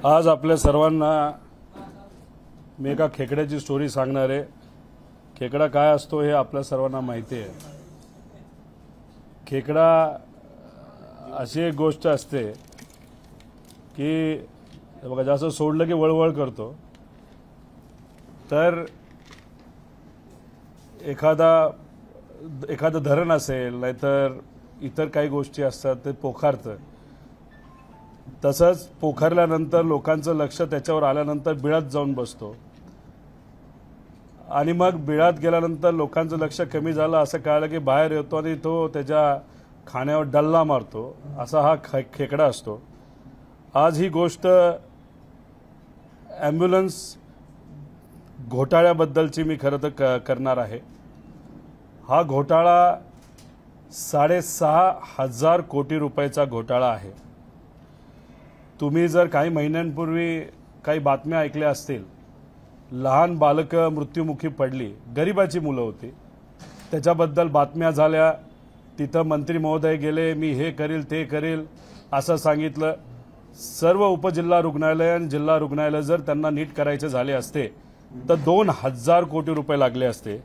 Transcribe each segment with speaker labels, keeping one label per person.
Speaker 1: आज आपल्या सर्वांना मी एका खेकड्याची स्टोरी सांगणार आहे। खेकडा काय असतो हे आपल्या सर्वांना माहिती आहे। खेकडा अशी एक गोष्ट असते की बघा जसं सोडलं की वळवळ करतो, तर एखादं धरण असेल नाहीतर इतर काही गोष्टी असतात ते पोखारतं। तसंच पोखरल्यानंतर लोकांचं लक्ष त्याच्यावर आल्यानंतर बिळात जाऊन बसतो आणि मग बिळात गेल्यानंतर लोकांचं लक्ष कमी झालं असं कळलं की बाहेर येतो आणि तो त्याच्या खाण्यावर डल्ला मारतो। असा हा खेकडा असतो। आज ही गोष्ट ॲम्ब्युलन्स घोटाळ्याबद्दलची मी खरं तर करणार आहे। हा घोटाळा 6,500 कोटी रुपयाचा घोटाळा आहे। तुम्ही जर काही महिन्यांपूर्वी काही बातम्या ऐकल्या असतील, लहान बालकं मृत्युमुखी पडली, गरिबाची मुलं होती, त्याच्याबद्दल बातम्या झाल्या। तिथं मंत्री महोदय गेले, मी हे करील ते करील असं सांगितलं। सर्व उपजिल्हा रुग्णालय आणि जिल्हा रुग्णालय जर त्यांना नीट करायचे झाले असते तर 2,000 कोटी रुपये लागले असते।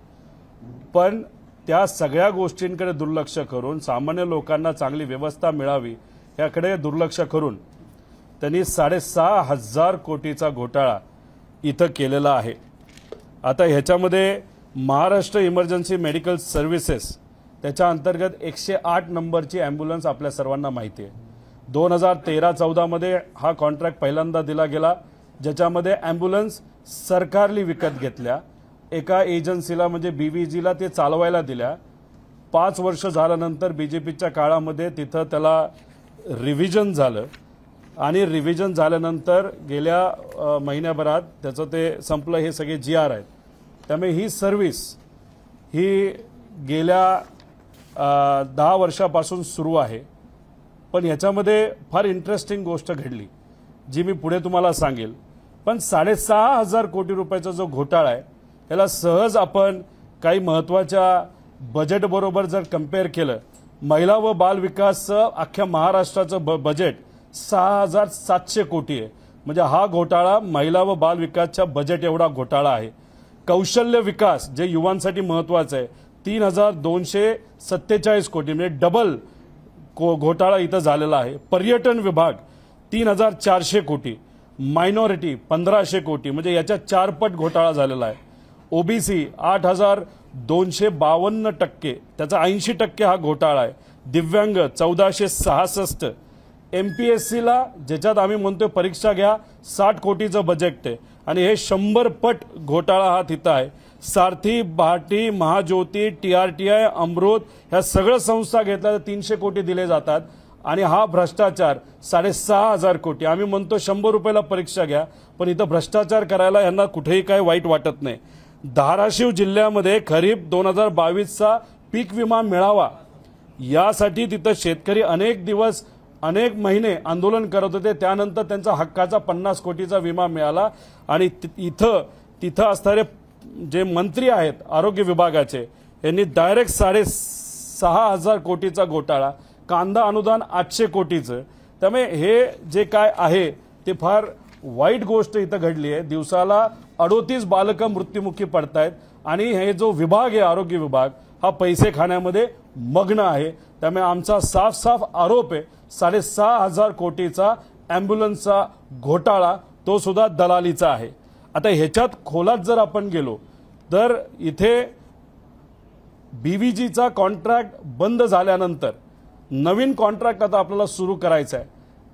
Speaker 1: पण त्या सगळ्या गोष्टींकडे दुर्लक्ष करून सामान्य लोकांना चांगली व्यवस्था मिळावी याकडे दुर्लक्ष करून त्यांनी 6,500 कोटीचा घोटाळा इथं केलेला आहे। आता ह्याच्यामध्ये महाराष्ट्र इमर्जन्सी मेडिकल सर्व्हिसेस त्याच्या अंतर्गत 108 नंबरची ॲम्ब्युलन्स आपल्या सर्वांना माहिती आहे। 2013-14 मध्ये हा कॉन्ट्रॅक्ट पहिल्यांदा दिला गेला, ज्याच्यामध्ये ॲम्ब्युलन्स सरकारने विकत घेतल्या। एका एजन्सीला म्हणजे BVGला ते चालवायला दिल्या। 5 वर्ष झाल्यानंतर बीजेपीच्या काळामध्ये तिथं त्याला रिव्हिजन झालं आणि रिव्हिजन झाल्यानंतर गेल्या महिन्याभरात त्याचं ते संपलं। हे सगळे GR आहेत। त्यामुळे ही सर्व्हिस ही गेल्या 10 वर्षापासून सुरू आहे। पण ह्याच्यामध्ये फार इंटरेस्टिंग गोष्ट घडली जी मी पुढे तुम्हाला सांगेल। पण 6,500 कोटी रुपयाचा जो घोटाळा आहे त्याला सहज आपण काही महत्त्वाच्या बजेटबरोबर जर कंपेअर केलं, महिला व बाल विकासचं अख्ख्या महाराष्ट्राचं बजेट 6,700 कोटी आहे। म्हणजे हा घोटाळा महिला व बाल विकासच्या बजेट एवढा घोटाळा आहे। कौशल्य विकास जे युवांसाठी महत्त्वाचं आहे 3,247 कोटी, म्हणजे डबल घोटाळा इथं झालेला आहे। पर्यटन विभाग 3,400 कोटी, मायनॉरिटी 1,500 कोटी, म्हणजे याच्या 4 पट घोटाळा झालेला आहे। OBC 8,252%, त्याचा 80% हा घोटाळा आहे। दिव्यांग 1,466, MPSCला ज्याच्यात आम्ही म्हणतोय परीक्षा घ्या 60 कोटीचं बजेट आहे आणि हे 100 पट घोटाळा हा तिथं आहे। सारथी, भाटी, महाज्योती, TRTI, अमृत ह्या सगळ्या संस्था घेतल्या तर 300 कोटी दिले जातात आणि हा भ्रष्टाचार 6,500 कोटी। आम्ही म्हणतो 100 रुपयाला परीक्षा घ्या, पण इथं भ्रष्टाचार करायला यांना कुठेही काही वाईट वाटत नाही। धाराशिव जिल्ह्यामध्ये खरीप 2022चा पीक विमा मिळावा यासाठी तिथं शेतकरी अनेक दिवस अनेक महिने आंदोलन करत होते। त्यानंतर त्यांचा हक्काचा 50 कोटीचा विमा मिळाला आणि तिथं असणारे जे मंत्री आहेत आरोग्य विभागाचे यांनी डायरेक्ट 6,500 कोटीचा घोटाळा, कांदा अनुदान 800 कोटीचं। त्यामुळे हे जे काय आहे ते फार वाईट गोष्ट इथं घडली आहे। दिवसाला 38 बालकं मृत्युमुखी पडतायत आणि हे जो विभाग आहे आरोग्य विभाग हा पैसे खाण्यामध्ये मग्न आहे। त्यामुळे आमचा साफ आरोप आहे 6,500 कोटीचा ॲम्ब्युलन्सचा घोटाळा तो सुद्धा दलालीचा आहे। आता ह्याच्यात खोलात जर आपण गेलो तर इथे BVGचा कॉन्ट्रॅक्ट बंद झाल्यानंतर नवीन कॉन्ट्रॅक्ट आता आपल्याला सुरू करायचा आहे।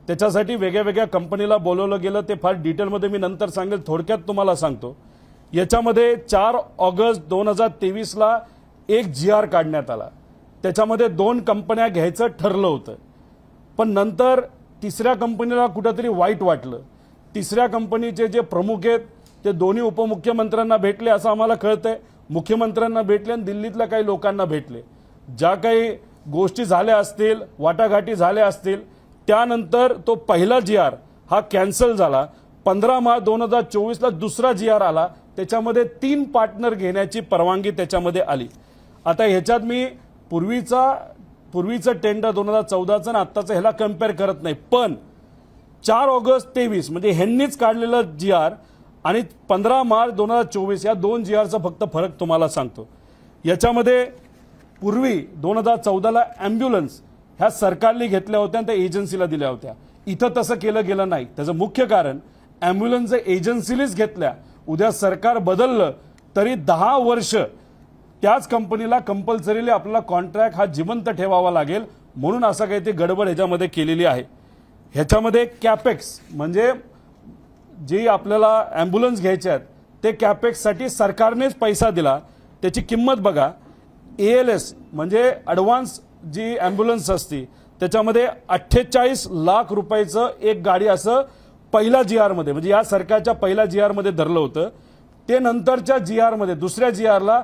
Speaker 1: त्याच्यासाठी वेगळ्या कंपनीला बोलवलं गेलं, ते फार डिटेलमध्ये मी नंतर सांगेल, थोडक्यात तुम्हाला सांगतो। याच्यामध्ये 4 ऑगस्ट 2023ला एक GR काढण्यात आला। त्याच्यामध्ये 2 कंपन्या घ्यायचं ठरलं होतं, पण नंतर तिसऱ्या कंपनीला कुठेतरी वाईट वाटलं। तिसऱ्या कंपनीचे जे प्रमुख आहेत ते दोन्ही उपमुख्यमंत्र्यांना भेटले असं आम्हाला कळतंय। मुख्यमंत्र्यांना भेटले आणि दिल्लीतल्या काही लोकांना भेटले। ज्या काही गोष्टी झाल्या असतील, वाटाघाटी झाल्या असतील, त्यानंतर तो पहिला GR हा कॅन्सल झाला। 15 मार्च 2024ला दुसरा GR आला, त्याच्यामध्ये 3 पार्टनर घेण्याची परवानगी त्याच्यामध्ये आली। आता ह्याच्यात मी पूर्वीचं टेंडर 2014चं आणि आत्ताचं ह्याला कंपेअर करत नाही, पण 4 ऑगस्ट 23 म्हणजे ह्यांनीच काढलेलं GR आणि 15 मार्च 2024 या 2 GRचा फक्त फरक तुम्हाला सांगतो। याच्यामध्ये पूर्वी 2014ला ॲम्ब्युलन्स ह्या सरकारने घेतल्या होत्या आणि त्या एजन्सीला दिल्या होत्या। इथं तसं केलं गेलं नाही। त्याचं मुख्य कारण ॲम्ब्युलन्स एजन्सीनेच घेतल्या, उद्या सरकार बदललं तरी 10 वर्ष त्याच कंपनीला कंपल्सरीली आपला कॉन्ट्रॅक्ट हा जिवंत ठेवावा लागेल, म्हणून असं काही ते गडबड ह्याच्यामध्ये केलेली आहे। ह्याच्यामध्ये कॅपेक्स म्हणजे जे आपल्याला ॲम्ब्युलन्स घ्यायचे आहेत ते कॅपेक्ससाठी सरकारनेच पैसा दिला, त्याची किंमत बघा। ALS म्हणजे ॲडव्हान्स जी ॲम्ब्युलन्स असते त्याच्यामध्ये 48 लाख रुपयाचं एक गाडी असं पहिल्या GR मध्ये म्हणजे या सरकारच्या पहिल्या GR मध्ये धरलं होतं। ते नंतरच्या GR मध्ये दुसऱ्या GRला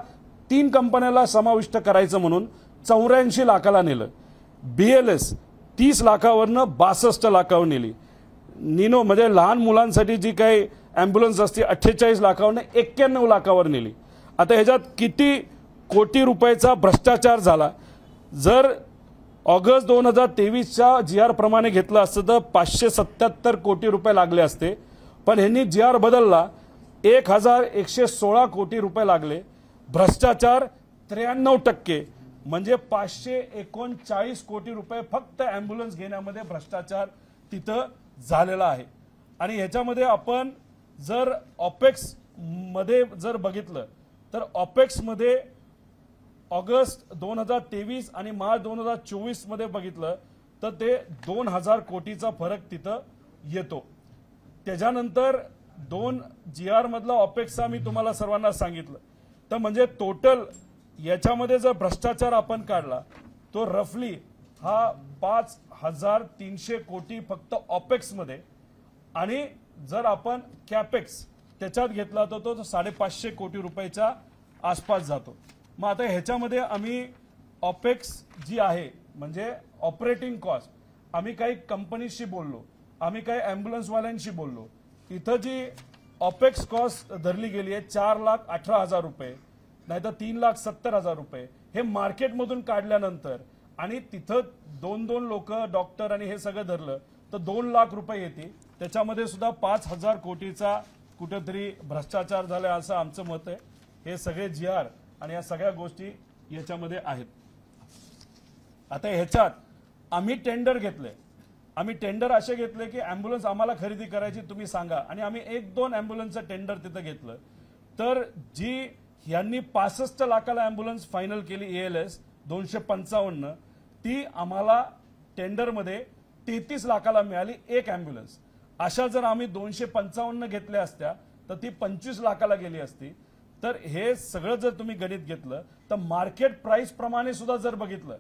Speaker 1: 3 कंपन्याला समाविष्ट करायचं म्हणून 84 लाखाला नेलं। BLS 30 लाखावरनं 62 लाखावर नेली। निनो म्हणजे लहान मुलांसाठी जी काही ॲम्ब्युलन्स असते 48 लाखावरनं 91 लाखावर नेली। आता ह्याच्यात किती कोटी रुपयाचा भ्रष्टाचार झाला। जर ऑगस्ट 2023च्या GR प्रमाणे घेतलं असतं तर 577 कोटी रुपये लागले असते, पण ह्यांनी GR बदलला 1116 कोटी रुपये लागले। भ्रष्टाचार 93% म्हणजे 539 कोटी रुपये फक्त ॲम्ब्युलन्स घेण्यामध्ये भ्रष्टाचार तिथं झालेला आहे। आणि ह्याच्यामध्ये आपण जर ऑपेक्स मध्ये जर बघितलं तर ऑपेक्स मध्ये ऑगस्ट 2023 आणि मार्च 2024 मध्ये बघितलं तर ते 2000 कोटीचा फरक तिथं येतो। त्याच्यानंतर 2 GR मधला ऑपेक्सचा मी तुम्हाला सर्वांना सांगितलं, तर म्हणजे टोटल याच्यामध्ये जर भ्रष्टाचार आपण काढला तो रफली हा 5300 कोटी फक्त ऑपेक्स मध्ये, आणि जर आपण कॅपेक्स त्याच्यात घेतला तर तो 550 कोटी रुपयाच्या आसपास जातो। मग आता ह्याच्यामध्ये आम्ही ऑपेक्स जी आहे म्हणजे ऑपरेटिंग कॉस्ट, आम्ही काही कंपनीशी बोललो, आम्ही काही ॲम्ब्युलन्सवाल्यांशी बोललो। इथं जी ऑपेक्स कॉस्ट धरली गेली आहे 4,18,000 रुपये, नाहीतर 3,70,000 रुपये हे मार्केटमधून काढल्यानंतर, आणि तिथं 2 लोक डॉक्टर आणि हे सगळं धरलं तर 2 लाख रुपये येते। त्याच्यामध्ये सुद्धा 5,000 कोटीचा कुठेतरी भ्रष्टाचार झाला असं आमचं मत आहे। हे सगळे GR आणि या सगळ्या गोष्टी याच्यामध्ये आहेत। आता ह्याच्यात आम्ही टेंडर घेतले, आम्ही टेंडर असे घेतले की ॲम्ब्युलन्स आम्हाला खरेदी करायची तुम्ही सांगा, आणि आम्ही 1-2 ॲम्ब्युलन्सचं टेंडर तिथं घेतलं। तर जी यांनी 65 लाखाला ॲम्ब्युलन्स फायनल केली ALS 255, ती आम्हाला टेंडरमध्ये 33 लाखाला मिळाली एक ॲम्ब्युलन्स। अशा जर आम्ही 255 घेतल्या असत्या तर ती 25 लाखाला गेली असती। तर हे सगळं जर तुम्ही गणित घेतलं तर मार्केट प्राइस प्रमाणे सुद्धा जर बघितलं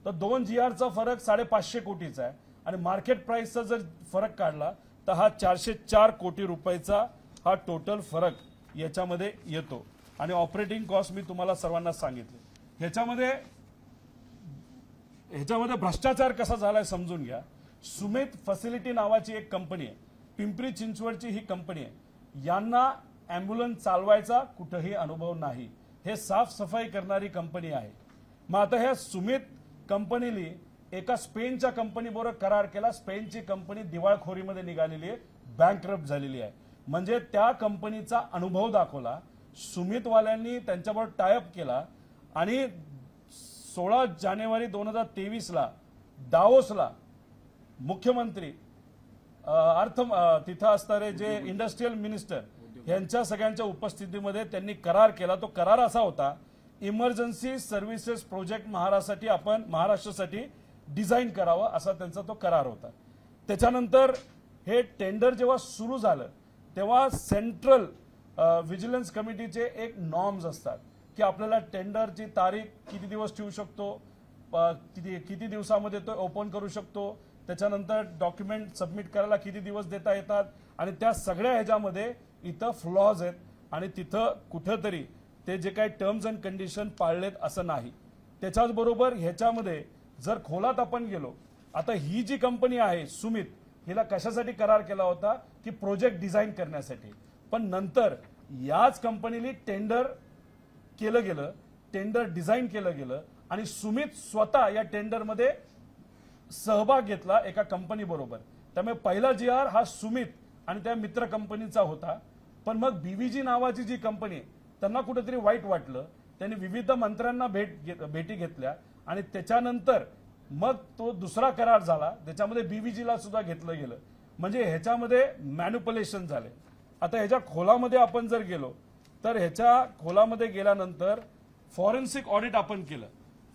Speaker 1: तर 2 GRचा फरक 550 कोटीचा आहे, आणि मार्केट प्राइसचा जर फरक काढला तर हा 404 कोटी रुपयाचा हा टोटल फरक याच्यामध्ये येतो। आणि ऑपरेटिंग कॉस्ट मी तुम्हाला सर्वांना सांगितले। ह्याच्यामध्ये भ्रष्टाचार कसा झालाय समजून घ्या। सुमित फॅसिलिटी नावाची एक कंपनी आहे, पिंपरी चिंचवडची ही कंपनी आहे। यांना ॲम्ब्युलन्स चालवायचा कुठेही अनुभव नाही, हे साफसफाई करणारी कंपनी आहे। मग आता ह्या सुमित कंपनीने एका स्पेनच्या कंपनीबरोबर करार केला। स्पेनची कंपनी दिवाळखोरीमध्ये निघालेली आहे, बँकरप्ट झालेली आहे। म्हणजे त्या कंपनीचा अनुभव दाखवला, सुमितवाल्यांनी त्यांच्याबरोबर टायअप केला, आणि 16 जानेवारी 2023ला दावोसला मुख्यमंत्री तिथं असणारे जे इंडस्ट्रियल मिनिस्टर यांच्या सगळ्यांच्या उपस्थितीमध्ये त्यांनी करार केला। तो करार असा होता, इमर्जन्सी सर्व्हिसेस प्रोजेक्ट महाराष्ट्रासाठी डिझाईन करावं असा त्यांचा तो करार होता। त्याच्यानंतर हे टेंडर जेव्हा सुरू झालं तेव्हा सेंट्रल व्हिजिलन्स कमिटीचे एक नॉर्म्स असतात की आपल्याला टेंडरची तारीख किती दिवस ठेवू शकतो, किती दिवसामध्ये तो ओपन करू शकतो, त्याच्यानंतर डॉक्युमेंट सबमिट करायला किती दिवस देता येतात, आणि त्या सगळ्या ह्याच्यामध्ये इथं फ्लॉज आहेत, आणि तिथं कुठेतरी ते जे काही टर्म्स अँड कंडिशन पाळलेत असं नाही। त्याच्याच बरोबर ह्याच्यामध्ये जर खोलात आपण गेलो, आता ही जी कंपनी आहे सुमित, हिला कशासाठी करार केला होता की प्रोजेक्ट डिझाईन करण्यासाठी, पण नंतर याच कंपनीने टेंडर केलं गेलं, टेंडर डिझाईन केलं गेलं, आणि सुमित स्वतः या टेंडरमध्ये सहभाग घेतला एका कंपनी बरोबर। त्यामुळे पहिला GR हा सुमित आणि त्या मित्र कंपनीचा होता. पण मग BVG नावाची जी कंपनी आहे त्यांना कुठेतरी वाईट वाटलं. त्यांनी विविध मंत्र्यांना भेटी घेतल्या आणि त्याच्यानंतर मग तो दुसरा करार झाला, त्याच्यामध्ये BVGला सुद्धा घेतलं गेलं. म्हणजे ह्याच्यामध्ये मॅन्युप्युलेशन झाले. आता ह्याच्या खोलामध्ये आपण जर गेलो तर ह्याच्या खोलामध्ये गेल्यानंतर फॉरेन्सिक ऑडिट आपण केलं.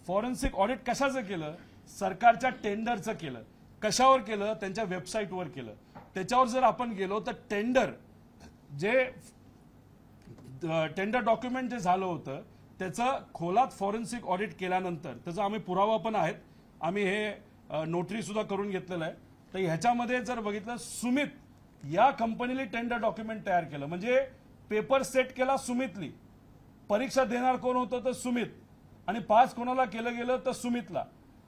Speaker 1: फॉरेन्सिक ऑडिट कशाचं केलं? सरकारच्या टेंडरचं केलं. कशावर केलं? त्यांच्या वेबसाईटवर केलं. त्याच्यावर जर आपण गेलो तर टेंडर डॉक्युमेंट जे झालं होतं त्याचं खोलात फॉरेन्सिक ऑडिट केल्यानंतर त्याचा आम्ही पुरावा पण आहेत, आम्ही हे नोटरी सुद्धा करून घेतलेलं आहे. तर ह्याच्यामध्ये जर बघितलं सुमित या कंपनीने टेंडर डॉक्युमेंट तयार केलं. म्हणजे पेपर सेट केला सुमितली, परीक्षा देणार कोण होतं तर सुमित, आणि पास कोणाला केलं गेलं तर सुमितला.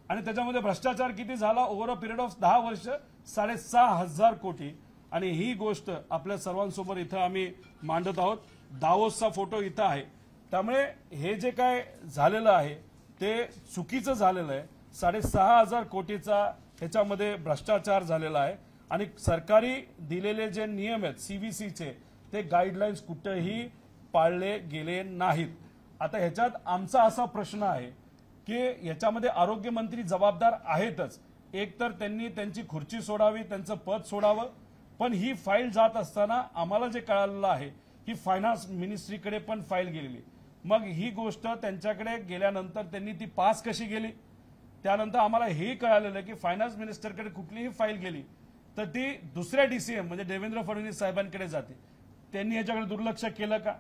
Speaker 1: आणि त्याच्यामध्ये भ्रष्टाचार किती झाला? ओव्हर अ पिरियड ऑफ 10 वर्ष 6,500 कोटी. आणि ही गोष्ट आपल्या सर्वांसमोर इथं आम्ही मांडत आहोत. दावोसचा फोटो इथं आहे. त्यामुळे हे जे काय झालेलं आहे ते चुकीचं झालेलं आहे. 6,500 कोटीचा ह्याच्यामध्ये भ्रष्टाचार झालेला आहे. आणि सरकारी दिलेले जे नियम आहेत CVCचे ते गाईडलाईन्स कुठेही पाळले गेले नाहीत. आता ह्याच्यात आमचा असा प्रश्न आहे की याच्यामध्ये आरोग्यमंत्री जबाबदार आहेतच. एक तर त्यांनी त्यांची खुर्ची सोडावी, त्यांचं पद सोडावं. पण ही फाईल जात असताना आम्हाला जे कळालेलं आहे की फायनान्स मिनिस्ट्रीकडे पण फाईल गेलेली. मग ही गोष्ट त्यांच्याकडे गेल्यानंतर त्यांनी ती पास कशी गेली? त्यानंतर आम्हाला हे कळालेलं की फायनान्स मिनिस्टरकडे कुठलीही फाईल गेली तर ती दुसऱ्या DCM म्हणजे देवेंद्र फडणवीस साहेबांकडे जाते. त्यांनी याच्याकडे दुर्लक्ष केलं का?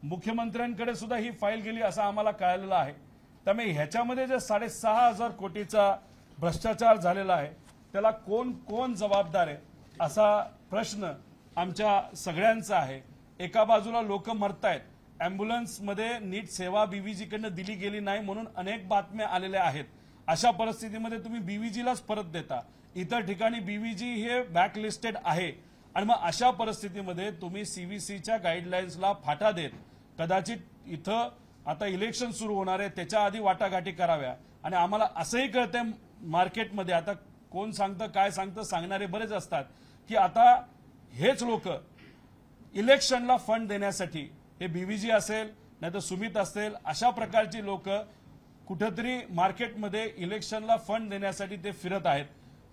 Speaker 1: मुख्यमंत्र्यांकडे सुद्धा ही फाईल गेली असं आम्हाला कळालेलं आहे. त्यामुळे ह्याच्यामध्ये जे 6,500 कोटीचा भ्रष्टाचार झालेला आहे त्याला कोण कोण जबाबदार आहे असा प्रश्न आमच्या सगळ्यांचा आहे. एका बाजूला लोक मरतायत, अँब्युलन्समध्ये नीट सेवा BVGकडनं दिली गेली नाही म्हणून अनेक बातम्या आलेल्या आहेत. अशा परिस्थितीमध्ये तुम्ही BVGलाच परत देता. इतर ठिकाणी BVG हे बॅकलिस्टेड आहे. आणि मग अशा परिस्थितीमध्ये तुम्ही CVCच्या गाईडलाईन्सला फाटा देत कदाचित इथं आता इलेक्शन सुरू होणार आहे त्याच्या आधी वाटाघाटी कराव्या. आणि आम्हाला असंही कळतंय मार्केटमध्ये आता कोण सांगतं काय सांगतं सांगणारे बरेच असतात की आता हेच लोक इलेक्शनला फंड देण्यासाठी हे BVG असेल नाहीतर सुमित असेल अशा प्रकारची लोक कुठेतरी मार्केटमध्ये इलेक्शनला फंड देण्यासाठी ते फिरत आहेत.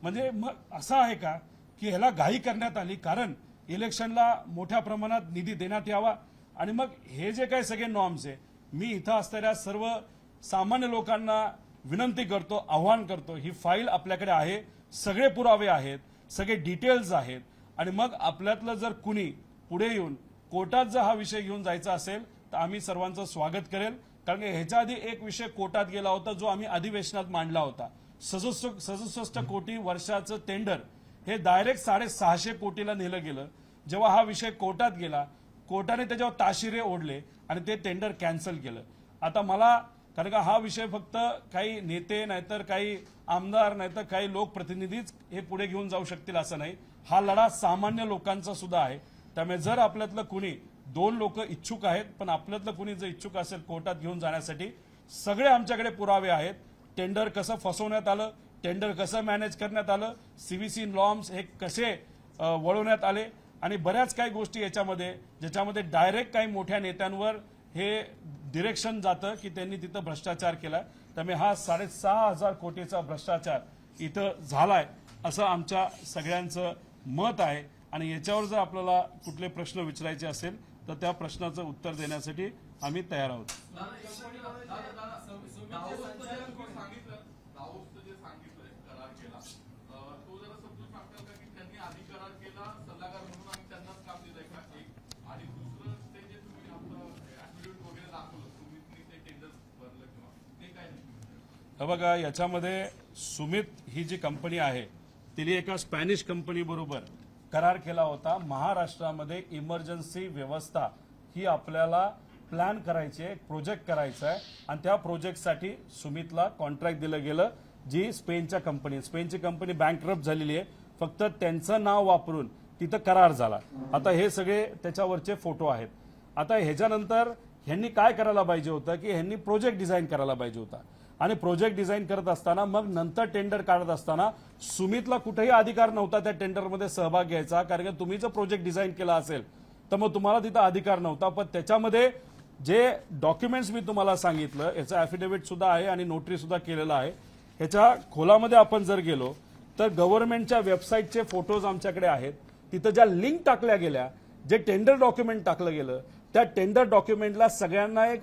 Speaker 1: म्हणजे मग असं आहे का की ह्याला घाई करण्यात आली कारण इलेक्शनला मोठ्या प्रमाणात निधी देण्यात यावा? आणि मग हे जे काही सगळे नॉर्म्स आहे मी इथं असणाऱ्या सर्व सामान्य लोकांना विनंती करतो, आव्हान करतो, ही फाईल आपल्याकडे आहे, सगळे पुरावे आहेत, सगळे डिटेल्स आहेत. आणि मग आपल्यातलं जर कुणी पुढे येऊन कोर्टात जर हा विषय घेऊन जायचा असेल तर आम्ही सर्वांचं स्वागत करेल. कारण की ह्याच्या आधी एक विषय कोर्टात गेला होता जो आम्ही अधिवेशनात मांडला होता. 67 कोटी वर्षाचं टेंडर हे डायरेक्ट 650 कोटीला नेलं गेलं. जेव्हा हा विषय कोर्टात गेला कोर्टाने त्याच्यावर ताशिरे ओढले आणि ते टेंडर कॅन्सल केलं. आता मला कारण का हा विषय फक्त काही नेते नाहीतर काही आमदार नाहीतर काही लोकप्रतिनिधीच हे पुढे घेऊन जाऊ शकतील असं नाही. हा लढा सामान्य लोकांचा सुद्धा आहे. त्यामुळे जर आपल्यातलं कुणी 2 लोक इच्छुक आहेत पण आपल्यातलं कुणी जर इच्छुक असेल कोर्टात घेऊन जाण्यासाठी सगळे आमच्याकडे पुरावे आहेत. टेंडर कसं फसवण्यात आलं, टेंडर कसं मॅनेज करण्यात आलं, CVC नॉर्म्स हे कसे वळवण्यात आले आणि बऱ्याच काही गोष्टी याच्यामध्ये ज्याच्यामध्ये डायरेक्ट काही मोठ्या नेत्यांवर हे डिरेक्शन जातं की त्यांनी तिथं भ्रष्टाचार केला. त्यामुळे हा 6,500 कोटीचा भ्रष्टाचार इथं झालाय असं आमच्या सगळ्यांचं मत आहे. आणि याच्यावर जर आपल्याला कुठले प्रश्न विचारायचे असेल तर त्या प्रश्नाचं उत्तर देण्यासाठी आम्ही तयार आहोत. बघा याच्यामध्ये सुमित ही जी कंपनी आहे तिने एका स्पॅनिश कंपनी बरोबर करार केला होता. महाराष्ट्रामध्ये इमर्जन्सी व्यवस्था ही आपल्याला प्लॅन करायची आहे, प्रोजेक्ट करायचा आहे आणि त्या प्रोजेक्टसाठी सुमितला कॉन्ट्रॅक्ट दिलं गेलं जी स्पेनची कंपनी बँकरप्ट झालेली आहे. फक्त त्यांचं नाव वापरून तिथं करार झाला. आता हे सगळे त्याच्यावरचे फोटो आहेत. आता ह्याच्यानंतर ह्यांनी काय करायला पाहिजे होतं की ह्यांनी प्रोजेक्ट डिझाईन करायला पाहिजे होता. आणि प्रोजेक्ट डिझाईन करत असताना मग नंतर टेंडर काढत असताना सुमितला कुठेही अधिकार नव्हता त्या टेंडरमध्ये सहभाग घ्यायचा, कारण की तुम्ही जर प्रोजेक्ट डिझाईन केला असेल तर मग तुम्हाला तिथं अधिकार नव्हता. पण त्याच्यामध्ये जे डॉक्युमेंट्स मी तुम्हाला सांगितलं याचं ॲफिडेव्हिट सुद्धा आहे आणि नोटरी सुद्धा केलेलं आहे. ह्याच्या खोलामध्ये आपण जर गेलो तर गव्हर्नमेंटच्या वेबसाईटचे फोटोज आमच्याकडे आहेत. तिथं ज्या लिंक टाकल्या गेल्या, जे टेंडर डॉक्युमेंट टाकलं गेलं, त्या टेंडर डॉक्युमेंटला सगळ्यांना एक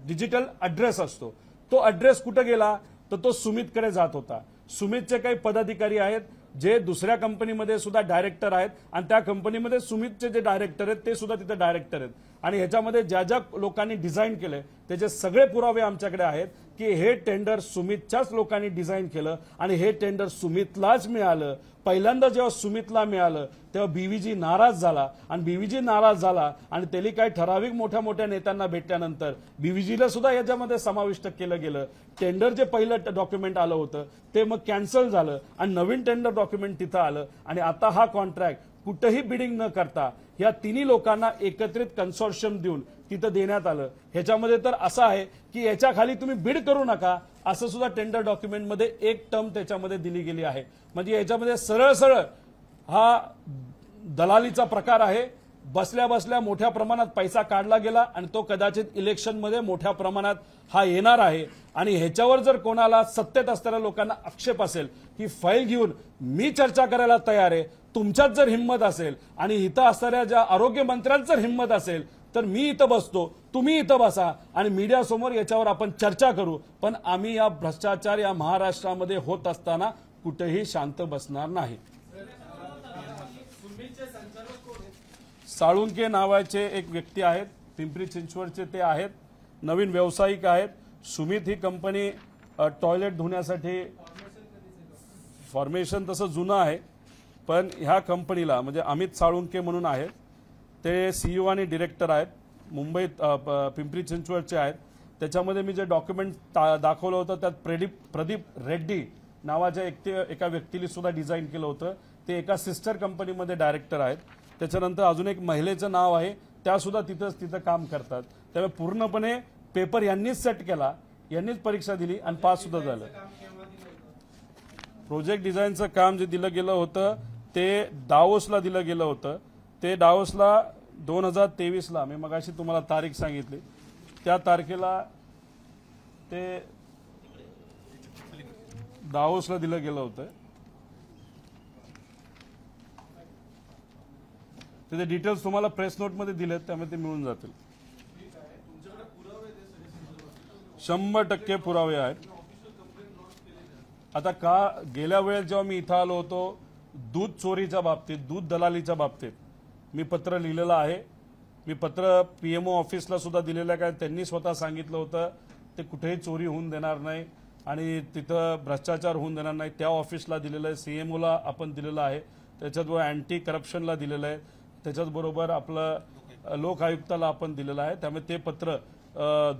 Speaker 1: डिजिटल ॲड्रेस असतो. तो ॲड्रेस कुठे गेला तर तो सुमितकडे जात होता. सुमितचे काही पदाधिकारी आहेत जे दुसऱ्या कंपनीमध्ये सुद्धा डायरेक्टर आहेत आणि त्या कंपनीमध्ये सुमितचे जे डायरेक्टर आहेत ते सुद्धा तिथे डायरेक्टर आहेत. आणि ह्याच्यामध्ये ज्या ज्या लोकांनी डिझाईन केले त्याचे सगळे पुरावे आमच्याकडे आहेत की हे टेंडर सुमितच्याच लोकांनी डिझाईन केलं आणि हे टेंडर सुमितलाच मिळालं. पहिल्यांदा जेव्हा सुमितला मिळालं तेव्हा बीव्हीजी नाराज झाला आणि बीव्हीजी नाराज झाला आणि त्यांनी काही ठराविक मोठ्या मोठ्या नेत्यांना भेटल्यानंतर बीव्हीजीला सुद्धा याच्यामध्ये समाविष्ट केलं गेलं. टेंडर जे पहिलं डॉक्युमेंट आलं होतं ते मग कॅन्सल झालं आणि नवीन टेंडर डॉक्युमेंट तिथं आलं आणि आता हा कॉन्ट्रॅक्ट कुठेही बिडिंग न करता या तिन्ही लोकांना एकत्रित कन्सोर्शियम देऊन तिथं देण्यात आलं. ह्याच्यामध्ये तर असं आहे की याच्या खाली तुम्ही बिड करू नका असं सुद्धा टेंडर डॉक्युमेंटमध्ये एक टर्म त्याच्यामध्ये दिली गेली आहे. म्हणजे याच्यामध्ये सरळ सरळ हा दलालीचा प्रकार आहे. बसल्या बसल्या मोठ्या प्रमाणात पैसा काढला गेला आणि तो कदाचित इलेक्शनमध्ये मोठ्या प्रमाणात हा येणार आहे. आणि ह्याच्यावर जर कोणाला सत्तेत असणाऱ्या लोकांना आक्षेप असेल ही फाईल घेऊन मी चर्चा करायला तयार आहे. तुमच्यात जर हिंमत असेल आणि इथं असणाऱ्या ज्या आरोग्य मंत्र्यांची जर हिंमत असेल तर मी इथं बसतो, तुम्ही इथं बसा आणि मीडियासमोर याच्यावर आपण चर्चा करू. पण आम्ही या भ्रष्टाचार या महाराष्ट्रामध्ये होत असताना कुठेही शांत बसणार नाही. साळुंके नावाचे एक व्यक्ती आहेत, पिंपरी चिंचवडचे ते आहेत, नवीन व्यावसायिक आहेत. सुमित ही कंपनी टॉयलेट धुण्यासाठी, फॉर्मेशन तसं जुनं आहे पण ह्या कंपनीला म्हणजे अमित साळुंके म्हणून आहेत, ते सीईओ आणि डिरेक्टर आहेत, मुंबईत पिंपरी चिंचवडचे आहेत. त्याच्यामध्ये मी जे डॉक्युमेंट दाखवलं होतं त्यात प्रदीप रेड्डी नावाच्या एका व्यक्तीने सुद्धा डिझाईन केलं होतं. ते एका सिस्टर कंपनीमध्ये डायरेक्टर आहेत. त्याच्यानंतर अजून एक महिलेचं नाव आहे, त्या सुद्धा तिथं काम करतात. त्यामुळे पूर्णपणे पेपर यांनीच सेट केला, यांनीच परीक्षा दिली आणि पास सुद्धा झालं. प्रोजेक्ट डिझाईनचं काम जे दिलं गेलं होतं ते डावोसला दिलं गेलं होतं. ते डावोसला 2023ला, मी मगाशी तुम्हाला तारीख सांगितली त्या तारखेला ते डावोसला दिलं गेलं होतं. त्याचे डिटेल्स तुम्हाला प्रेस नोटमध्ये दिलेत, त्यामुळे ते मिळून जातील. 100% पुरावे आहेत. आता का गेल्या वेळेस जेव्हा मी इथं आलो होतो दूध चोरीच्या बाबतीत, दूध दलालीच्या बाबतीत मी पत्र लिहिलेलं आहे. मी पत्र पीएमओ ऑफिसला सुद्धा दिलेलं आहे, कारण त्यांनी स्वतः सांगितलं होतं ते कुठेही चोरी होऊन देणार नाही आणि तिथं भ्रष्टाचार होऊन देणार नाही. त्या ऑफिसला दिलेलं आहे, सीएमओला आपण दिलेलं आहे, त्याच्याचबरोबर अँटी करप्शनला दिलेलं आहे, त्याच्याचबरोबर आपलं लोक आयुक्ताला आपण दिलेलं आहे. त्यामुळे ते पत्र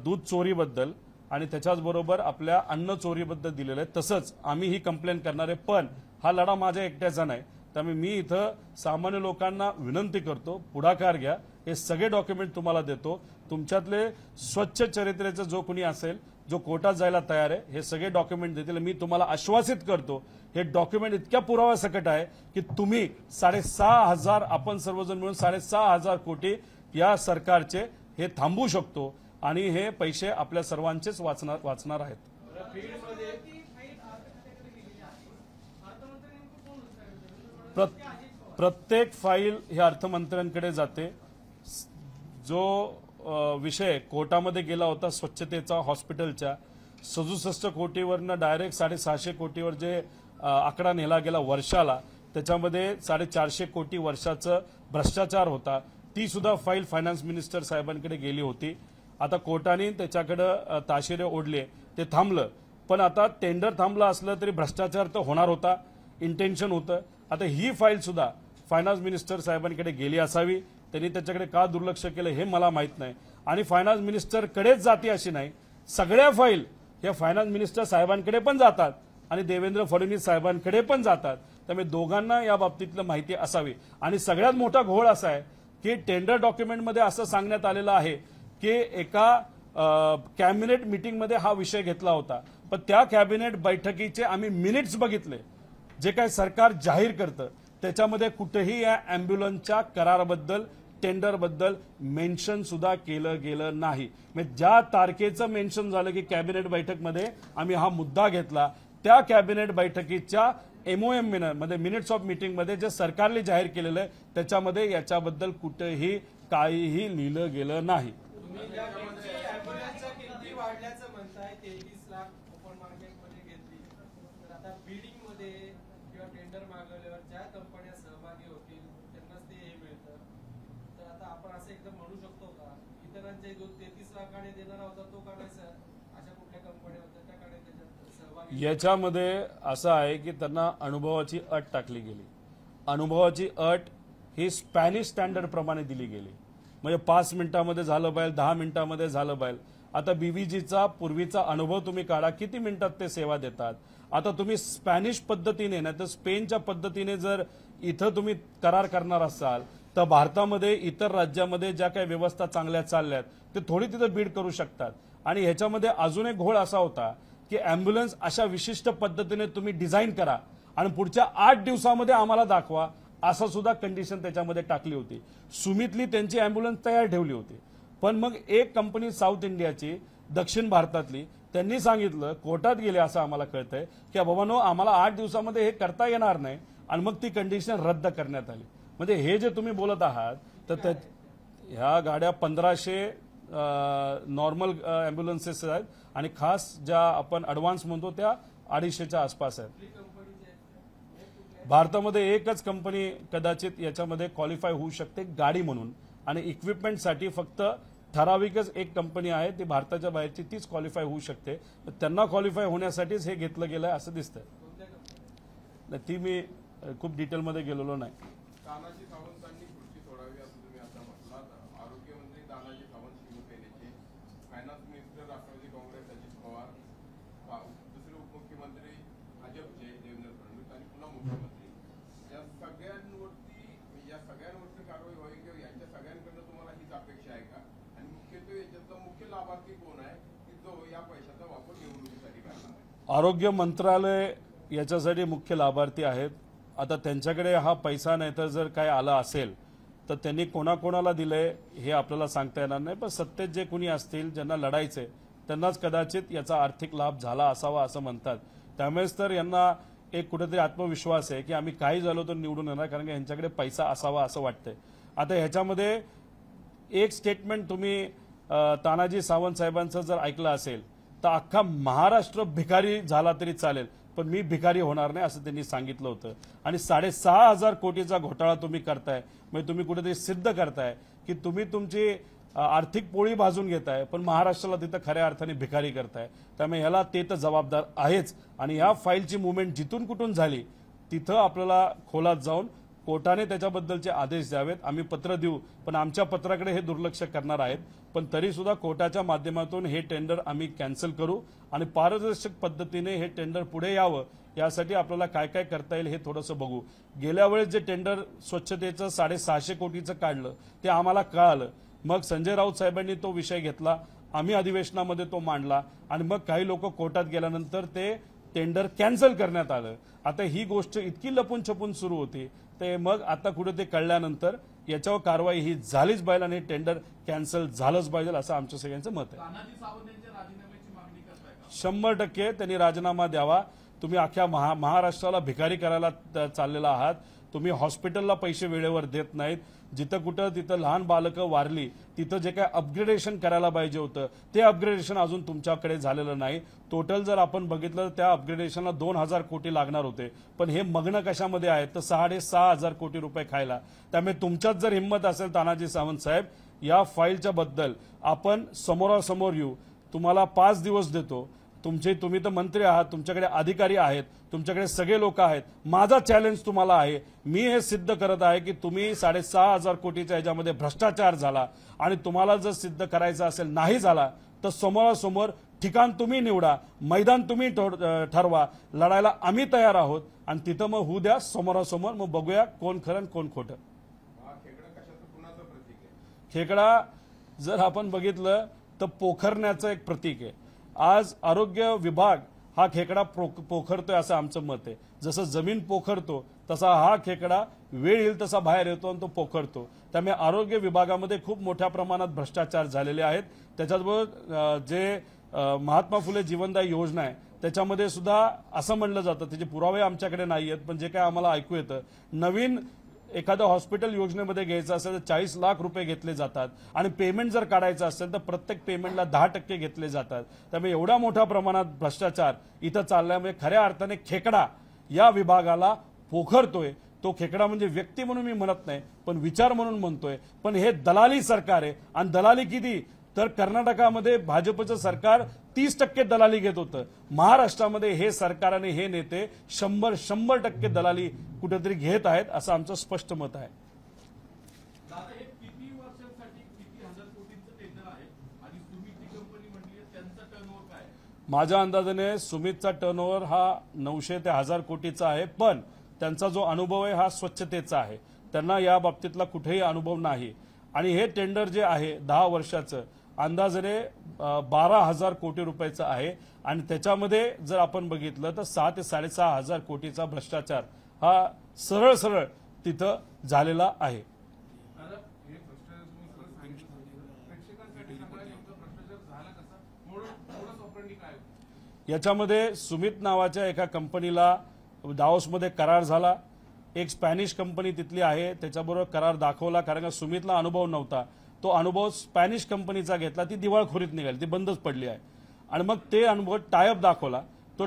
Speaker 1: दूध चोरीबद्दल आणि त्याच्याचबरोबर आपल्या अन्न चोरीबद्दल दिलेलं आहे. तसंच आम्ही ही कंप्लेंट करणार आहे. पण हा लढा माझ्या एकट्याचा नाही, त्यामुळे मी इथं सामान्य लोकांना विनंती करतो, पुढाकार घ्या, हे सगळे डॉक्युमेंट तुम्हाला देतो. तुमच्यातले स्वच्छ चरित्रेचं जो कोणी असेल, जो कोर्टात जायला तयार आहे, हे सगळे डॉक्युमेंट देतील. मी तुम्हाला आश्वासित करतो हे डॉक्युमेंट इतक्या पुराव्यासकट आहे की तुम्ही 6,500 आपण सर्वजण मिळून 6,500 कोटी या सरकारचे हे थांबवू शकतो आणि हे पैसे आपल्या सर्वांचेच वाचणार आहेत. प्रत्येक फाईल हे अर्थमंत्र्यांकडे जाते. जो विषय कोर्टामध्ये गेला होता स्वच्छतेचा हॉस्पिटलच्या 67 कोटीवरनं डायरेक्ट 650 कोटीवर जे आकडा नेला गेला वर्षाला, त्याच्यामध्ये 450 कोटी वर्षाचं भ्रष्टाचार होता. ती सुद्धा फाईल फायनान्स मिनिस्टर साहेबांकडे गेली होती. आता कोर्टाने त्याच्याकडे ताशेरे ओढले, ते थांबलं. पण आता टेंडर थांबलं असलं तरी भ्रष्टाचार तर होणार होता, इंटेन्शन होतं. आता ही फाईल सुद्धा फायनान्स मिनिस्टर साहेबांकडे गेली असावी, त्यांनी त्याच्याकडे का दुर्लक्ष केलं हे मला माहित नाही. आणि फायनान्स मिनिस्टरकडेच जाते अशी नाही, सगळ्या फाईल या फायनान्स मिनिस्टर साहेबांकडे पण जातात आणि देवेंद्र फडणवीस साहेबांकडे पण जातात. त्यामुळे दोघांना या बाबतीतलं माहिती असावी. आणि सगळ्यात मोठा घोळ असा आहे की टेंडर डॉक्युमेंटमध्ये असं सांगण्यात आलेलं आहे की एका कॅबिनेट मीटिंगमध्ये हा विषय घेतला होता, पण त्या कॅबिनेट बैठकीचे आम्ही मिनिट्स बघितले. जे काही सरकार जाहीर करतं त्याच्यामध्ये कुठेही या अँब्युलन्सच्या कराराबद्दल टेंडरबद्दल मेन्शन सुद्धा केलं गेलं नाही. म्हणजे ज्या तारखेचं मेन्शन झालं की कॅबिनेट बैठकमध्ये आम्ही हा मुद्दा घेतला, त्या कॅबिनेट बैठकीच्या MOM मध्ये मिनिट्स ऑफ मीटिंग मध्ये जे सरकारने जाहीर केलेलं आहे त्याच्यामध्ये याच्याबद्दल कुठेही काहीही लिहिलं गेलं नाही.
Speaker 2: वाढल्याचं म्हणताय 33 लाख ओपन मार्केटमध्ये घेतली, तर आता बिडिंग मध्ये किंवा टेंडर मागवल्यावर ज्या कंपन्या सहभागी होतील त्यांनाच ते हे मिळतं. तर आता आपण असं एकदम म्हणू शकतो का इतरांचे जो 33 लाखाने देणारा होता तो का नाही सर, अशा कुठल्या कंपन्या होत्या त्या का नाही त्याच्यात सहभागी?
Speaker 1: याच्यामध्ये असं आहे की त्यांना अनुभवाची अट टाकली गेली. अनुभवाची अट ही स्पॅनिश स्टँडर्ड प्रमाणे दिली गेली. म्हणजे 5 मिनिटांमध्ये झालं पाहिजे, 10 मिनिटांमध्ये झालं पाहिजे. आता BVGचा पूर्वीचा अनुभव तुम्ही काढा, किती मिनिटात ते सेवा देतात. आता तुम्ही स्पॅनिश पद्धतीने नाही तर स्पेनच्या पद्धतीने जर इथं तुम्ही करार करणार असाल तर भारतामध्ये इतर राज्यामध्ये ज्या काही व्यवस्था चांगल्या चालल्यात ते थोडी तिथं बीड करू शकतात. आणि ह्याच्यामध्ये अजून एक घोळ असा होता की अँब्युलन्स अशा विशिष्ट पद्धतीने तुम्ही डिझाईन करा आणि पुढच्या 8 दिवसामध्ये आम्हाला दाखवा, असं सुद्धा कंडिशन त्याच्यामध्ये टाकली होती. सुमितली त्यांची अँब्युलन्स तयार ठेवली होती, पण मग एक कंपनी साऊथ इंडियाची दक्षिण भारतातली त्यांनी सांगितलं, कोर्टात गेले असं आम्हाला कळतंय की बाबांनो आम्हाला 8 दिवसामध्ये हे करता येणार नाही, आणि मग ती कंडिशन रद्द करण्यात आली. म्हणजे हे जे तुम्ही बोलत आहात तर ह्या गाड्या 1500 नॉर्मल अँब्युलन्सेस आहेत आणि खास ज्या आपण ॲडव्हान्स म्हणतो त्या 250च्या आसपास आहेत. भारतामध्ये एकच कंपनी कदाचित याच्यामध्ये क्वालिफाय होऊ शकते गाडी म्हणून, आणि इक्विपमेंटसाठी फक्त ठराविकच एक कंपनी आहे, ती भारताच्या बाहेरची, तीच क्वालिफाय होऊ शकते. त्यांना क्वालिफाय होण्यासाठीच हे घेतलं गेलं आहे असं दिसतंय. ती मी खूप डिटेलमध्ये गेलेलो नाही.
Speaker 3: तानाजी सावंतांनी खुर्ची सोडावी असं तुम्ही आता म्हटलात. आरोग्यमंत्री तानाजी सावंत शिवसेनेचे, फायनान्स मिनिस्टर राष्ट्रवादी काँग्रेस अजित पवार, दुसरे उपमुख्यमंत्री भाजपचे देवेंद्र फडणवीस आणि पुन्हा मुख्यमंत्री, या सगळ्यांवरती कारवाई व्हावी किंवा यांच्या सगळ्यांकडनं तुम्हाला हीच अपेक्षा आहे का? आणि मुख्यत्वे याच्यातला मुख्य लाभार्थी कोण आहे की जो या पैशाचा वापर निवडणुकीसाठी करणार आहे?
Speaker 1: आरोग्य मंत्रालय याच्यासाठी मुख्य लाभार्थी आहेत. आता त्यांच्याकडे हा पैसा नाही तर जर काय आला असेल तर त्यांनी कोणाकोणाला दिलंय हे आपल्याला सांगता येणार नाही, पण सत्तेत जे कोणी असतील ज्यांना लढायचे त्यांनाच कदाचित याचा आर्थिक लाभ झाला असावा असं म्हणतात. त्यामुळेच तर यांना एक कुठेतरी आत्मविश्वास आहे की आम्ही काही झालो तर निवडून येणार, कारण की यांच्याकडे पैसा असावा असं वाटतंय. आता ह्याच्यामध्ये एक स्टेटमेंट तुम्ही तानाजी सावंत साहेबांचं जर ऐकलं असेल तर अख्खा महाराष्ट्र भिकारी झाला तरी चालेल, पण मी भिकारी होणार नाही असं त्यांनी सांगितलं होतं. आणि 6,500 कोटीचा घोटाळा तुम्ही करताय, म्हणजे तुम्ही कुठेतरी सिद्ध करताय की तुम्ही तुमची आर्थिक पोळी भाजून घेताय, पण महाराष्ट्राला तिथं खऱ्या अर्थाने भिकारी करताय. त्यामुळे ह्याला ते तर जबाबदार आहेच. आणि या फाईलची मुवमेंट जिथून कुठून झाली तिथं आपल्याला खोलात जाऊन कोर्टाने त्याच्याबद्दलचे आदेश द्यावेत. आम्ही पत्र देऊ, पण आमच्या पत्राकडे हे दुर्लक्ष करणार आहेत. पण तरी सुद्धा कोर्टाच्या माध्यमातून हे टेंडर आम्ही कॅन्सल करू आणि पारदर्शक पद्धतीने हे टेंडर पुढे यावं, यासाठी आपल्याला काय काय करता येईल हे थोडंसं बघू. गेल्या वेळेस जे टेंडर स्वच्छतेचं 650 कोटीचं काढलं ते आम्हाला कळालं. मग संजय राऊत साहेबांनी तो विषय घेतला, आम्ही अधिवेशनामध्ये तो मांडला आणि मग काही लोक कोर्टात गेल्यानंतर ते टेंडर कॅन्सल करण्यात आलं. आता ही गोष्ट इतकी लपून छपून सुरू होती, ते मग आता कुठे ते कळल्यानंतर याच्यावर कारवाई ही झालीच पाहिजे आणि टेंडर कॅन्सल झालंच पाहिजे असं आमच्या सगळ्यांचं मत आहे. 100% त्यांनी राजीनामा द्यावा. तुम्ही अख्ख्या महाराष्ट्राला भिकारी करायला चाललेला आहात. तुम्ही हॉस्पिटलला पैसे वेळेवर देत नाहीत. जिथं कुठं तिथं लहान बालकं वारली तिथं जे काय अपग्रेडेशन करायला पाहिजे होतं ते अपग्रेडेशन अजून तुमच्याकडे झालेलं नाही. टोटल जर आपण बघितलं त्या अपग्रेडेशनला 2,000 कोटी लागणार होते, पण हे मग्न कशामध्ये आहेत तर 6,500 कोटी रुपये खायला. त्यामुळे तुमच्यात जर हिंमत असेल तानाजी सावंत साहेब, या फाईलच्या बद्दल आपण समोरासमोर येऊ. तुम्हाला 5 दिवस देतो. तुम्ही तर मंत्री आहात, तुमच्याकडे अधिकारी आहेत, तुमच्याकडे सगळे लोक आहेत. माझा चॅलेंज तुम्हाला आहे, मी हे सिद्ध करत आहे की तुम्ही 6,500 कोटीच्या ह्याच्यामध्ये भ्रष्टाचार झाला आणि तुम्हाला जर सिद्ध करायचं असेल नाही झाला तर समोरासमोर ठिकाण तुम्ही निवडा, मैदान तुम्ही ठरवा. लढायला आम्ही तयार आहोत आणि तिथं मग होऊ द्या समोरासमोर, मग बघूया कोण खरं आणि कोण खोटं. खेकडा जर आपण बघितलं तर पोखरण्याचं एक प्रतीक आहे. आज आरोग्य विभाग हा खेकडा पोखरतोय असं आमचं मत आहे. जसं जमीन पोखरतो तसा हा खेकडा वेळ येईल तसा बाहेर येतो आणि तो पोखरतो. त्यामुळे आरोग्य विभागामध्ये खूप मोठ्या प्रमाणात भ्रष्टाचार झालेले आहेत. त्याच्याबरोबर जे महात्मा फुले जीवनदायी योजना आहे त्याच्यामध्ये सुद्धा असं म्हणलं जातं, त्याचे पुरावे आमच्याकडे नाही आहेत, पण जे काय आम्हाला ऐकू येतं, नवीन एखादं हॉस्पिटल योजनेमध्ये घ्यायचं असेल तर 40 लाख रुपये घेतले जातात आणि पेमेंट जर काढायचं असेल तर प्रत्येक पेमेंटला 10% घेतले जातात. त्यामुळे एवढ्या मोठ्या प्रमाणात भ्रष्टाचार इथं चालल्यामुळे खऱ्या अर्थाने खेकडा या विभागाला पोखरतोय. तो खेकडा म्हणजे व्यक्ती म्हणून मी म्हणत नाही, पण विचार म्हणून म्हणतोय. पण हे दलाली सरकार आहे आणि दलाली किती तर कर्नाटकामध्ये भाजपचं सरकार 30% दलाली घेत होतं. महाराष्ट्रामध्ये हे सरकार आणि हे नेते 100% दलाली कुठेतरी घेत आहेत असं आमचं स्पष्ट मत आहे.
Speaker 4: दादा हे किती वर्षांसाठी किती हजार कोटींचं टेंडर आहे आणि सुमितची कंपनी म्हटली त्यांचा टर्नओव्हर काय?
Speaker 1: माझ्या अंदाजाने सुमितचा टर्नओव्हर हा 900 ते 1000 कोटीचा आहे, पण त्यांचा जो अनुभव आहे हा स्वच्छतेचा आहे. त्यांना या बाबतीतला कुठेही अनुभव नाही. आणि हे टेंडर जे आहे 10 वर्षाचं अंदाजाने 12,000 कोटी रुपयाचं आहे आणि त्याच्यामध्ये जर आपण बघितलं तर 6 ते 6,500 कोटीचा भ्रष्टाचार हा सरळ सरळ तिथं झालेला आहे.
Speaker 4: दादा हे भ्रष्टाचार तुम्ही प्रेक्षकांसाठी सांगा, नेमका भ्रष्टाचार झाला कसा, मोडस ऑपरेंडी काय?
Speaker 1: याच्यामध्ये सुमित नावाच्या एका कंपनीला दाओसमध्ये करार झाला. एक स्पॅनिश कंपनी तिथली आहे त्याच्याबरोबर करार दाखवला, कारण का सुमितला अनुभव नव्हता. तो अनुभव स्पॅनिश कंपनीचा घेतला, ती दिवाळखोरीत निघाली, ती बंदच पडली आहे. आणि मग ते अनुभव टायअप दाखवला. तो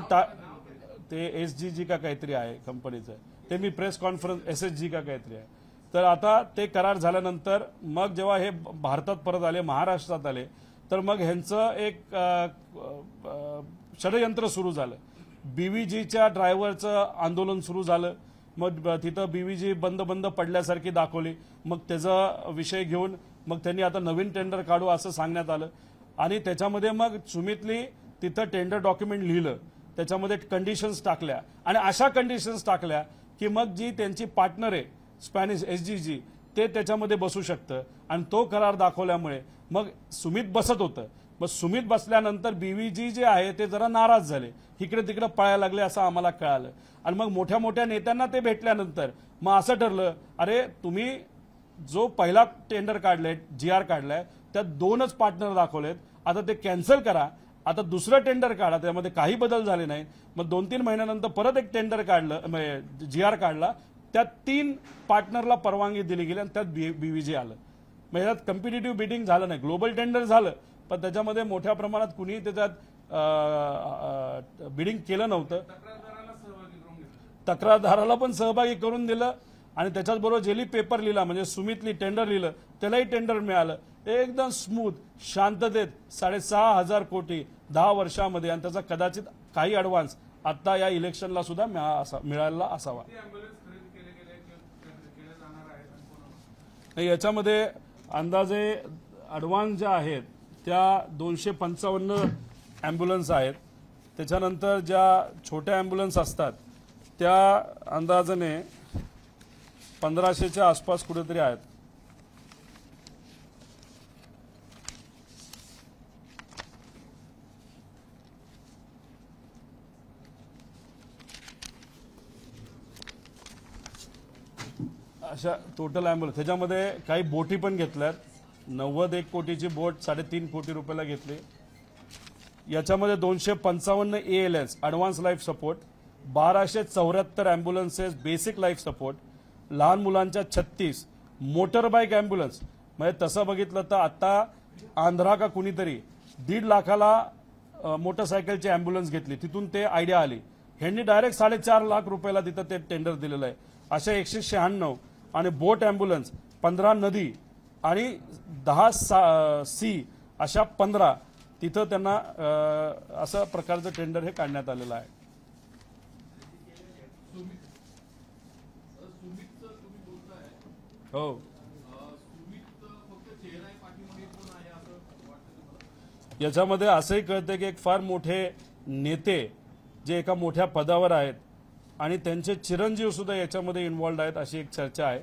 Speaker 1: ते SGG का काहीतरी आहे कंपनीचं, ते मी प्रेस कॉन्फरन्स SSG का काहीतरी आहे. तर आता ते करार झाल्यानंतर मग जेव्हा हे भारतात परत आले, महाराष्ट्रात आले, तर मग ह्यांचं एक षडयंत्र सुरू झालं. BVGच्या ड्रायव्हरचं आंदोलन सुरू झालं. मग तिथं BVG बंद पडल्यासारखी दाखवली. मग त्याचा विषय घेऊन मग त्यांनी आता नवीन टेंडर काढू असं सांगण्यात आलं आणि त्याच्यामध्ये मग सुमितली तिथं टेंडर डॉक्युमेंट लिहिलं, त्याच्यामध्ये कंडिशन्स टाकल्या आणि अशा कंडिशन्स टाकल्या की मग जी त्यांची पार्टनर आहे स्पॅनिश SGG ते त्याच्यामध्ये बसू शकतं. आणि तो करार दाखवल्यामुळे मग सुमित बसत होतं. मग सुमित बसल्यानंतर BVG जे आहे ते जरा नाराज झाले, इकडे तिकडे पळायला लागले असं आम्हाला कळालं. आणि मग मोठ्या मोठ्या नेत्यांना ते भेटल्यानंतर मग असं ठरलं, अरे तुम्ही जो पहिला टेंडर काढलाय GR काढलाय त्यात 2च पार्टनर दाखवलेत, आता ते कॅन्सल करा, आता दुसरं टेंडर काढा, त्यामध्ये काही बदल झाले नाही. मग 2-3 महिन्यानंतर परत एक टेंडर काढलं, GR काढला, त्यात 3 पार्टनरला परवानगी दिली गेली आणि त्यात BVG आलं. मग यात कॉम्पिटिटिव्ह बिडिंग झालं नाही, ग्लोबल टेंडर झालं, पण त्याच्यामध्ये मोठ्या प्रमाणात कुणी त्याच्यात बिडिंग केलं नव्हतं. तक्रारदाराला पण सहभागी करून दिलं आणि त्याच्याच बरोबर जेली पेपर लिहिला, म्हणजे सुमितली टेंडर लिहिलं, त्यालाही टेंडर मिळालं. एकदम स्मूथ शांततेत 6,500 कोटी 10 वर्षामध्ये, आणि त्याचा कदाचित काही ॲडव्हान्स आता या इलेक्शनला सुद्धा मिळालेला असावा. याच्यामध्ये अंदाजे ॲडव्हान्स ज्या आहेत त्या 255 ॲम्ब्युलन्स आहेत. त्याच्यानंतर ज्या छोट्या ॲम्ब्युलन्स असतात त्या अंदाजाने 1500च्या आसपास कुठेतरी आहेत. अशा टोटल ॲम्ब्युलन्स. त्याच्यामध्ये काही बोटी पण घेतल्यात. 91 कोटीची बोट 3.5 कोटी रुपयाला घेतली. याच्यामध्ये 255 ALS advance life support, 1274 ambulances basic life support, लहान मुलांच्या 36, मोटर बाईक ॲम्ब्युलन्स. म्हणजे तसं बघितलं तर आता आंध्रा का कुणीतरी 1.5 लाखाला मोटरसायकलची ॲम्ब्युलन्स घेतली, तिथून ते आयडिया आली. ह्यांनी डायरेक्ट 4.5 लाख रुपयाला तिथं ते टेंडर दिलेलं आहे. अशा 196 आणि बोट ॲम्ब्युलन्स 15 नदी आणि 10 सी अशा 15 तिथं त्यांना असं प्रकारचं टेंडर हे काढण्यात आलेलं आहे. हो, याच्यामध्ये असंही कळतं की एक फार मोठे नेते जे एका मोठ्या पदावर आहेत आणि त्यांचे चिरंजीव सुद्धा याच्यामध्ये इन्व्हॉल्ड आहेत अशी एक चर्चा आहे.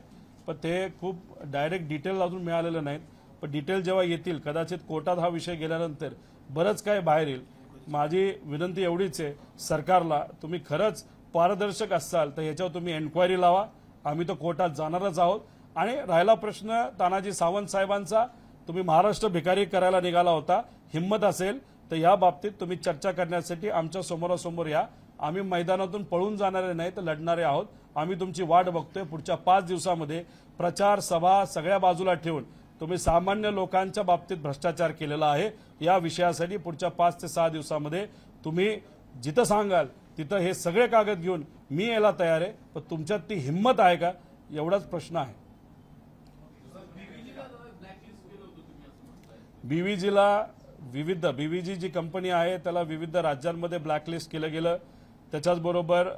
Speaker 1: पण ते खूप डायरेक्ट डिटेल अजून मिळालेलं नाहीत. पण डिटेल जेव्हा येतील कदाचित कोर्टात हा विषय गेल्यानंतर बरंच काय बाहेर येईल. माझी विनंती एवढीच आहे सरकारला, तुम्ही खरंच पारदर्शक असाल तर याच्यावर तुम्ही एन्क्वायरी लावा. आम्ही तर कोर्टात जाणारच आहोत. आणि राहिला प्रश्न तानाजी सावंत साहेबांचा, तुम्ही महाराष्ट्र भिकारी करायला निघाला होता. हिंमत असेल तर या बाबतीत तुम्ही चर्चा करण्यासाठी आमच्या समोरासमोर या. आम्ही मैदानातून पळून जाणारे नाही तर लढणारे आहोत. आम्ही तुमची वाट बघतोय. पुढच्या 5 दिवसामध्ये प्रचार सभा सगळ्या बाजूला ठेवून तुम्ही सामान्य लोकांच्या बाबतीत भ्रष्टाचार केलेला आहे या विषयासाठी पुढच्या 5 ते 6 दिवसामध्ये तुम्ही जिथं सांगाल तिथं हे सगळे कागद घेऊन मी यायला तयार आहे. पण तुमच्यात ती हिंमत आहे का, एवढाच प्रश्न आहे. बीव्हीजीला बीव्हीजी जी कंपनी आहे त्याला विविध राज्यांमध्ये ब्लॅकलिस्ट केलं गेलं. त्याच्याचबरोबर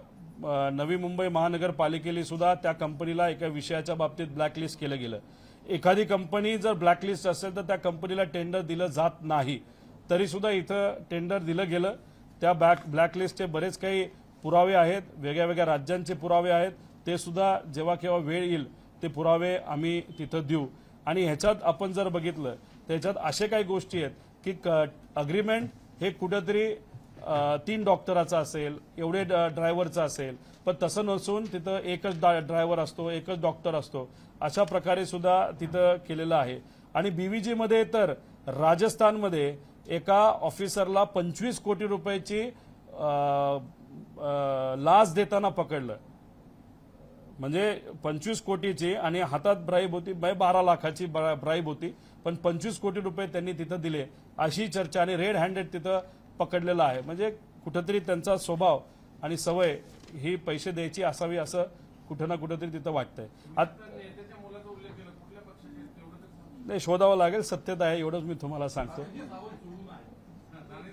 Speaker 1: नवी मुंबई महानगरपालिकेने सुद्धा त्या कंपनीला एका विषयाच्या बाबतीत ब्लॅकलिस्ट केलं गेलं. एखादी कंपनी जर ब्लॅकलिस्ट असेल तर त्या कंपनीला टेंडर दिलं जात नाही. तरी सुद्धा इथं टेंडर दिलं गेलं. त्या ब्लॅकलिस्टचे बरेच काही पुरावे आहेत, वेगळ्या वेगळ्या राज्यांचे पुरावे आहेत. ते सुद्धा जेव्हा केव्हा वेळ येईल ते पुरावे आम्ही तिथं देऊ. आणि ह्याच्यात आपण जर बघितलं त्याच्यात असे काही गोष्टी आहेत की अग्रीमेंट हे कुठेतरी 3 डॉक्टराचा असेल, एवढे ड्रायव्हरचा असेल, पण तसं नसून तिथं एकच ड्रायव्हर असतो, एकच डॉक्टर असतो. अशा प्रकारे सुद्धा तिथं केलेलं आहे. आणि बीव्हीजी मध्ये तर राजस्थानमध्ये एका ऑफिसरला 25 कोटी रुपयाची लाच देताना पकडलं. म्हणजे 25 कोटीची आणि हातात ब्राईब होती, 12 लाखाची ब्राईब होती, पण 25 कोटी रुपये त्यांनी तिथं दिले अशी चर्चा. आणि रेड हँडेड तिथं पकडलेलं आहे. म्हणजे कुठेतरी त्यांचा स्वभाव आणि सवय ही पैसे द्यायची असावी असं कुठं ना कुठेतरी तिथं वाटतंय. नाही, शोधावं लागेल, सत्यता आहे एवढंच मी तुम्हाला सांगतो.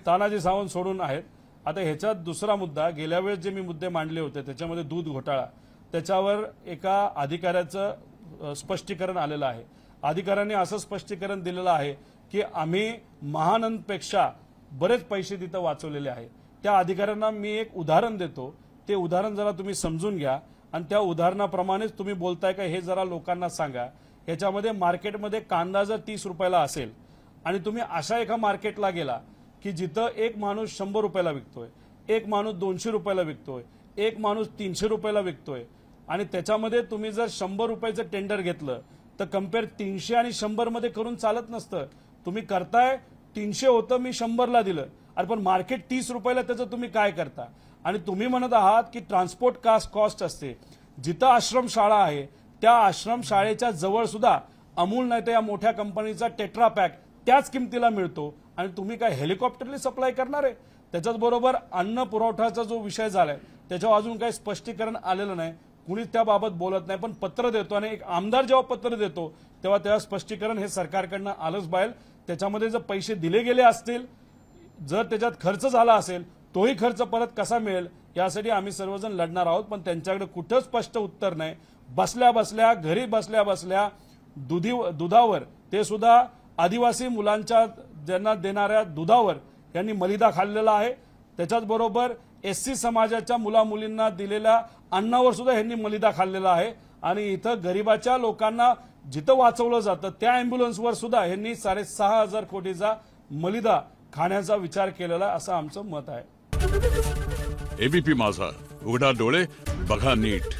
Speaker 1: तानाजी सावंत सोडून आहेत. आता ह्याच्यात दुसरा मुद्दा, गेल्या वेळेस जे मी मुद्दे मांडले होते त्याच्यामध्ये दूध घोटाळा, त्याच्यावर एका अधिकाऱ्याचं स्पष्टीकरण आलेलं आहे. अधिकाऱ्याने असं स्पष्टीकरण दिलेलं आहे की आम्ही महानंदपेक्षा बरेच पैसे तिथं वाचवलेले आहे. त्या अधिकाऱ्यांना मी एक उदाहरण देतो, ते उदाहरण जरा तुम्ही समजून घ्या आणि त्या उदाहरणाप्रमाणेच तुम्ही बोलताय का हे जरा लोकांना सांगा. याच्यामध्ये मार्केटमध्ये कांदा जर 30 रुपयाला असेल आणि तुम्ही अशा एका मार्केटला गेला की जिथं एक माणूस 100 रुपयाला विकतोय, एक माणूस 200 रुपयाला विकतोय, एक माणूस 300 रुपयाला विकतोय आणि त्याच्यामध्ये तुम्ही जर 100 रुपयाचं टेंडर घेतलं तर कम्पेअर 300 आणि 100 मध्ये करून चालत नसतं. तुम्ही करताय 300 होतं, मी 100ला दिलं, अरे पण मार्केट 30 रुपयाला, त्याचं तुम्ही काय करता. आणि तुम्ही म्हणत आहात की ट्रान्सपोर्ट कॉस्ट असते. जिथं आश्रमशाळा आहे त्या आश्रमशाळेच्या जवळ सुद्धा अमूल नाही तर या मोठ्या कंपनीचा टेट्रा पॅक त्याच किमतीला मिळतो आणि तुम्ही काय हेलिकॉप्टरने सप्लाय करणार आहे. त्याच्याच बरोबर अन्न पुरवठ्याचा जो विषय झालाय त्याच्यावर अजून काही स्पष्टीकरण आलेलं नाही, कुणीच त्याबाबत बोलत नाही. पण पत्र देतो आणि एक आमदार जेव्हा पत्र देतो तेव्हा स्पष्टीकरण हे सरकारकडनं आलंच पाहिजे. त्याच्यामध्ये जर पैसे दिले गेले असतील, जर त्याच्यात खर्च झाला असेल, तोही खर्च परत कसा मिळेल यासाठी आम्ही सर्वजण लढणार आहोत. पण त्यांच्याकडे कुठं स्पष्ट उत्तर नाही. बसल्या बसल्या घरी बसल्या बसल्या दुधावर, ते सुद्धा आदिवासी मुलांच्या ज्यांना देणाऱ्या दुधावर यांनी मलिदा खाल्लेला आहे. त्याच्याच बरोबर SC समाजाच्या मुलामुलींना दिलेल्या अन्नावर सुद्धा यांनी मलिदा खाल्लेला आहे. आणि इथं गरिबाच्या लोकांना जिथं वाचवलं जातं त्या अँब्युलन्सवर सुद्धा यांनी 6,500 कोटीचा मलिदा खाण्याचा विचार केलेला असं आमचं मत आहे.
Speaker 5: ABP माझा, उघडा डोळे बघा नीट.